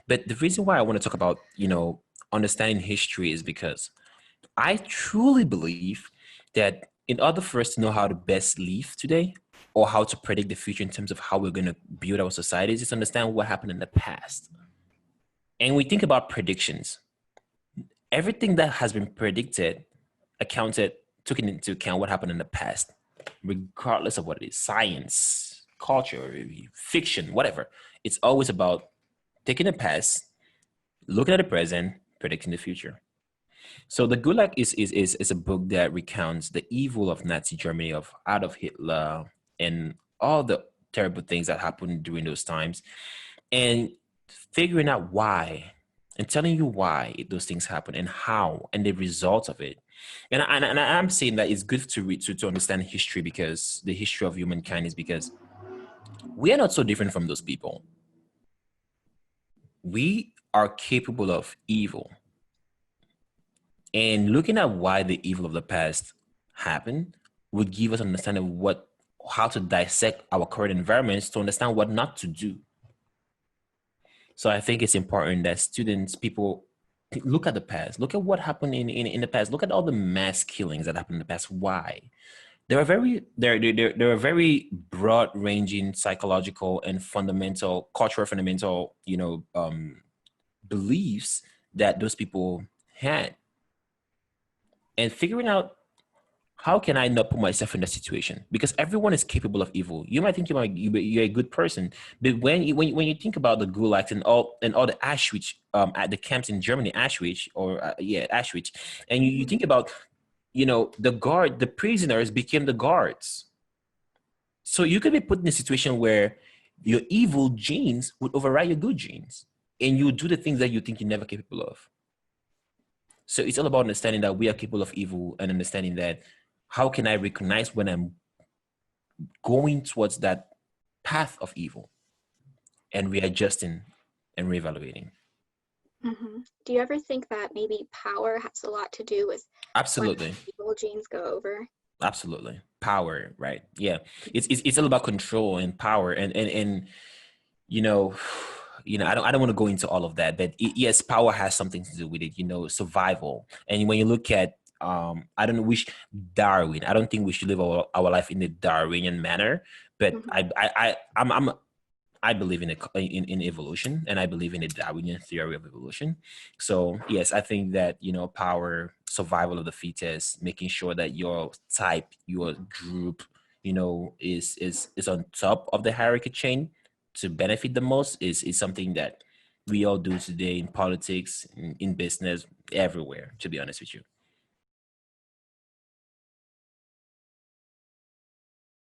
But the reason why I want to talk about, understanding history is because I truly believe that in order for us to know how to best live today or how to predict the future in terms of how we're going to build our societies, is understand what happened in the past. And we think about predictions. Everything that has been predicted, accounted, taken into account what happened in the past, regardless of what it is, science, culture, fiction, whatever. It's always about taking the past, looking at the present, predicting the future. So the Gulag is a book that recounts the evil of Nazi Germany, of Adolf Hitler, and all the terrible things that happened during those times, and figuring out why, and telling you why those things happen and how and the results of it. And I'm saying that it's good to read to understand history, because the history of humankind is because we are not so different from those people. We are capable of evil. And looking at why the evil of the past happened would give us an understanding of how to dissect our current environments to understand what not to do. So I think it's important that students, people look at the past, look at what happened in the past, look at all the mass killings that happened in the past. Why? There are very broad ranging psychological and fundamental, cultural fundamental, beliefs that those people had. And figuring out, how can I not put myself in that situation? Because everyone is capable of evil. You might think you're a good person, but when you think about the gulags and all the Auschwitz, at the camps in Germany, Auschwitz, Auschwitz, and you think about, the prisoners became the guards. So you could be put in a situation where your evil genes would override your good genes, and you do the things that you think you're never capable of. So it's all about understanding that we are capable of evil, and understanding that, how can I recognize when I'm going towards that path of evil, and readjusting and reevaluating. Mm-hmm. Do you ever think that maybe power has a lot to do with Absolutely. when evil genes go over? Absolutely. Power, right? Yeah. It's all about control and power, and you know, I don't want to go into all of that, but yes, power has something to do with it. Survival. And when you look at, I don't wish Darwin. I don't think we should live our life in the Darwinian manner, but Mm-hmm. I believe in evolution, and I believe in the Darwinian theory of evolution. So yes, I think that, power, survival of the fittest, making sure that your type, your group, is on top of the hierarchy chain to benefit the most, is something that we all do today in politics, in business, everywhere, to be honest with you.